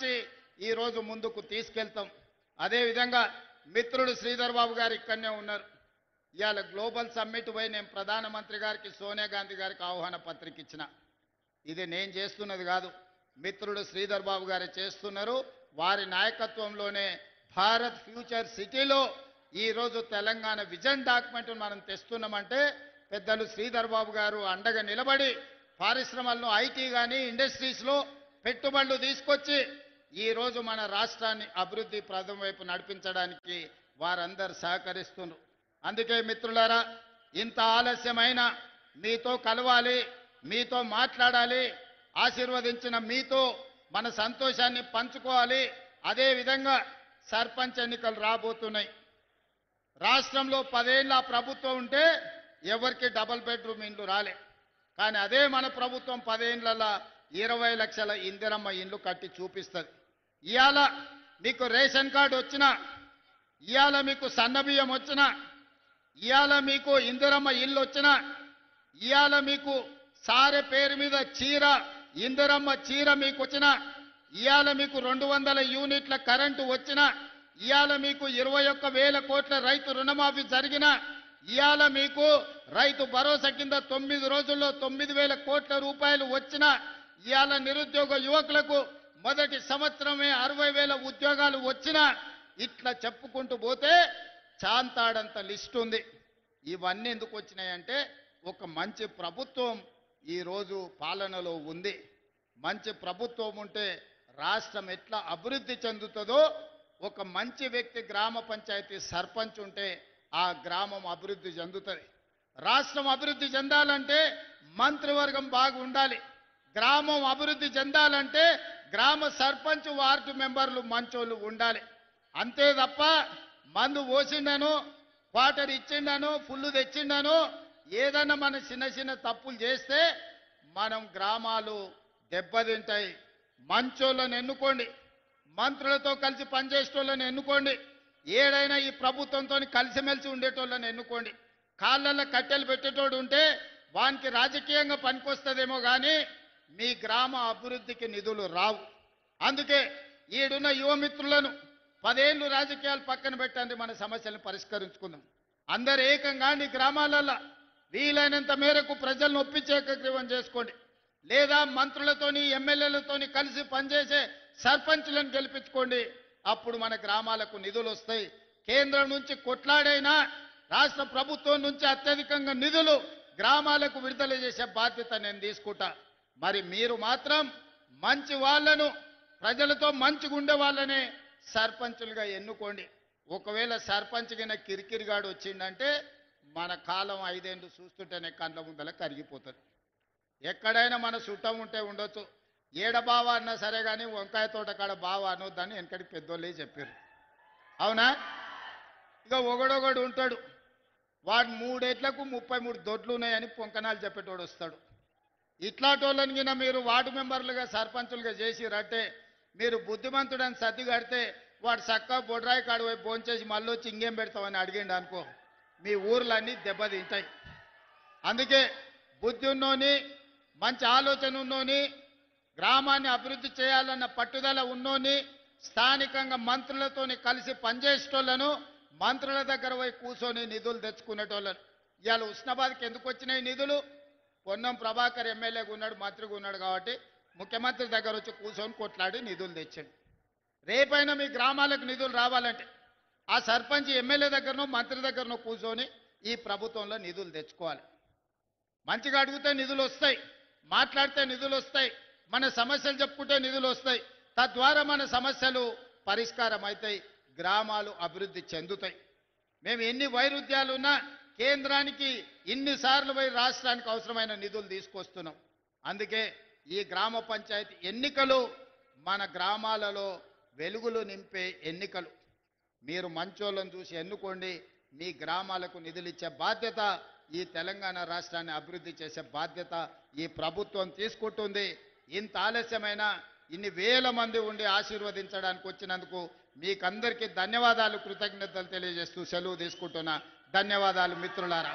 మార్చి ఈ రోజు ముందుకు తీసుకెళ్తాం. అదే విధంగా మిత్రుడు శ్రీధర్ బాబు గారు ఇక్కడనే ఉన్నారు. ఇవాళ గ్లోబల్ సమ్మిట్ పోయి నేను ప్రధానమంత్రి గారికి సోనియా గాంధీ గారికి ఆహ్వాన పత్రిక ఇచ్చిన. ఇది నేను చేస్తున్నది కాదు, మిత్రుడు శ్రీధర్ బాబు గారు చేస్తున్నారు. వారి నాయకత్వంలోనే భారత్ ఫ్యూచర్ సిటీలో ఈ రోజు తెలంగాణ విజన్ డాక్యుమెంట్ మనం తెస్తున్నామంటే పెద్దలు శ్రీధర్ బాబు గారు అండగా నిలబడి పరిశ్రమలను ఐటీ కానీ ఇండస్ట్రీస్లో పెట్టుబడులు తీసుకొచ్చి ఈ రోజు మన రాష్ట్రాన్ని అభివృద్ధి ప్రథమ వైపు నడిపించడానికి వారందరూ సహకరిస్తున్నారు. అందుకే మిత్రులారా, ఇంత ఆలస్యమైన మీతో కలవాలి, మీతో మాట్లాడాలి, ఆశీర్వదించిన మీతో మన సంతోషాన్ని పంచుకోవాలి. అదే విధంగా సర్పంచ్ ఎన్నికలు రాబోతున్నాయి. రాష్ట్రంలో 10 ఏళ్ళ ప్రభుత్వం ఉంటే ఎవరికి డబుల్ బెడ్రూమ్ ఇండ్లు రాలే. కానీ అదే మన ప్రభుత్వం 10 ఏళ్ళ 20 లక్షల ఇందిరమ్మ ఇండ్లు కట్టి చూపిస్తుంది. ఇవాళ మీకు రేషన్ కార్డు వచ్చినా, ఇవాళ మీకు సన్నబియ్యం వచ్చినా, ఇవాళ మీకు ఇందిరమ్మ ఇల్లు వచ్చినా, ఇవాళ మీకు సారె పేరు మీద చీర ఇందిరమ్మ చీర మీకు వచ్చినా, ఇవాళ మీకు 200 యూనిట్ల కరెంటు వచ్చినా, ఇవాళ మీకు 21,000 కోట్ల రైతు రుణమాఫీ జరిగిన, ఇవాళ మీకు రైతు భరోసా కింద 9 రోజుల్లో 9,000 కోట్ల రూపాయలు వచ్చిన, ఇవాళ నిరుద్యోగ యువకులకు మొదటి సంవత్సరమే 60,000 ఉద్యోగాలు వచ్చిన, ఇట్లా చెప్పుకుంటూ పోతే చాంతాడంత లిస్ట్ ఉంది. ఇవన్నీ ఎందుకు వచ్చినాయంటే ఒక మంచి ప్రభుత్వం ఈరోజు పాలనలో ఉంది. మంచి ప్రభుత్వం ఉంటే రాష్ట్రం ఎట్లా అభివృద్ధి చెందుతుందో, ఒక మంచి వ్యక్తి గ్రామ పంచాయతీ సర్పంచ్ ఉంటే ఆ గ్రామం అభివృద్ధి చెందుతుంది. రాష్ట్రం అభివృద్ధి చెందాలంటే మంత్రివర్గం బాగా ఉండాలి. గ్రామం అభివృద్ధి చెందాలంటే గ్రామ సర్పంచ్ వార్డు మెంబర్లు మంచోళ్ళు ఉండాలి. అంతే తప్ప మందు పోసిండను, క్వార్టర్ ఇచ్చిండను, ఫుల్లు తెచ్చిండను, ఏదన్నా మన చిన్న చిన్న తప్పులు చేస్తే మనం గ్రామాలు దెబ్బతింటాయి. మంచోళ్ళని ఎన్నుకోండి, మంత్రులతో కలిసి పనిచేసేటోళ్ళని ఎన్నుకోండి, ఏడైనా ఈ ప్రభుత్వంతో కలిసిమెలిసి ఉండేటోళ్ళని ఎన్నుకోండి. కాళ్ళల్లో కట్టెలు పెట్టేటోడు ఉంటే వానికి రాజకీయంగా పనికొస్తుందేమో కానీ మీ గ్రామ అభివృద్ధికి నిధులు రావు. అందుకే ఈడున్న యువమిత్రులను 10 ఏళ్ళు రాజకీయాలు పక్కన పెట్టండి, మన సమస్యలను పరిష్కరించుకుందాం. అందరు ఏకంగా నీ గ్రామాలలో వీలైనంత మేరకు ప్రజలను ఒప్పించే ఏకగ్రీవం చేసుకోండి. లేదా మంత్రులతోని ఎమ్మెల్యేలతోని కలిసి పనిచేసే సర్పంచులను గెలిపించుకోండి. అప్పుడు మన గ్రామాలకు నిధులు వస్తాయి. కేంద్రం నుంచి కొట్లాడైనా రాష్ట్ర ప్రభుత్వం నుంచి అత్యధికంగా నిధులు గ్రామాలకు విడుదల చేసే బాధ్యత నేను తీసుకుంటా. మరి మీరు మాత్రం మంచి వాళ్ళను, ప్రజలతో మంచిగా ఉండే వాళ్ళనే సర్పంచులుగా ఎన్నుకోండి. ఒకవేళ సర్పంచ్ కింద కిరికిరిగాడు వచ్చిందంటే మన కాలం 5 ఏళ్ళు చూస్తుంటేనే కళ్ళ ముందల కరిగిపోతుంది. ఎక్కడైనా మన చుట్టం ఉంటే ఉండొచ్చు, ఏడ బావ అన్నా సరే కానీ వంకాయ తోట కాడ బావ అనొద్దని వెనకటి పెద్దోళ్ళే చెప్పారు. అవునా? ఇక ఒకడొకడు ఉంటాడు, వాడు 3 ఏళ్లకు 33 దొడ్లు ఉన్నాయని పొంకనాలు చెప్పేటోడు వస్తాడు. ఇట్లాంటోళ్ళని కింద మీరు వార్డు మెంబర్లుగా సర్పంచులుగా చేసిరట్టే మీరు బుద్ధిమంతుడని సర్ది కడితే వాడు చక్కగా బొడ్రాయి కాడు పోయి భోంచేసి మళ్ళీ వచ్చి ఇంకేం పెడతామని అడిగిండు అనుకో, మీ ఊర్లన్నీ దెబ్బతింటాయి. అందుకే బుద్ధి ఉన్నోని, మంచి ఆలోచన ఉన్నోని, గ్రామాన్ని అభివృద్ధి చేయాలన్న పట్టుదల ఉన్నోని, స్థానికంగా మంత్రులతోని కలిసి పనిచేసేటోళ్లను, మంత్రుల దగ్గర పోయి కూర్చొని నిధులు తెచ్చుకునేటోళ్ళను. ఇవాళ ఉస్నాబాద్కి ఎందుకు వచ్చినాయి నిధులు? పొన్నం ప్రభాకర్ ఎమ్మెల్యేగా ఉన్నాడు, మంత్రిగా ఉన్నాడు కాబట్టి ముఖ్యమంత్రి దగ్గర వచ్చి కూర్చొని కొట్లాడి నిధులు తెచ్చాడు. రేపైనా మీ గ్రామాలకు నిధులు రావాలంటే ఆ సర్పంచ్ ఎమ్మెల్యే దగ్గరనో మంత్రి దగ్గరనో కూర్చొని ఈ ప్రభుత్వంలో నిధులు తెచ్చుకోవాలి. మంచిగా అడిగితే నిధులు వస్తాయి, మాట్లాడితే నిధులు వస్తాయి, మన సమస్యలు చెప్పుకుంటే నిధులు వస్తాయి. తద్వారా మన సమస్యలు పరిష్కారం అవుతాయి, గ్రామాలు అభివృద్ధి చెందుతాయి. మేము ఎన్ని వైరుధ్యాలున్నా కేంద్రానికి ఇన్నిసార్లు పోయి రాష్ట్రానికి అవసరమైన నిధులు తీసుకొస్తున్నాం. అందుకే ఈ గ్రామ పంచాయతీ ఎన్నికలు మన గ్రామాలలో వెలుగులు నింపే ఎన్నికలు. మీరు మంచోళ్ళను చూసి ఎన్నుకోండి. మీ గ్రామాలకు నిధులు ఇచ్చే బాధ్యత, ఈ తెలంగాణ రాష్ట్రాన్ని అభివృద్ధి చేసే బాధ్యత ఈ ప్రభుత్వం తీసుకుంటుంది. ఇంత ఆలస్యమైన ఇన్ని వేల మంది ఉండి ఆశీర్వదించడానికి వచ్చినందుకు మీకందరికీ ధన్యవాదాలు, కృతజ్ఞతలు తెలియజేస్తూ సెలవు తీసుకుంటున్నా. ధన్యవాదాలు మిత్రులారా.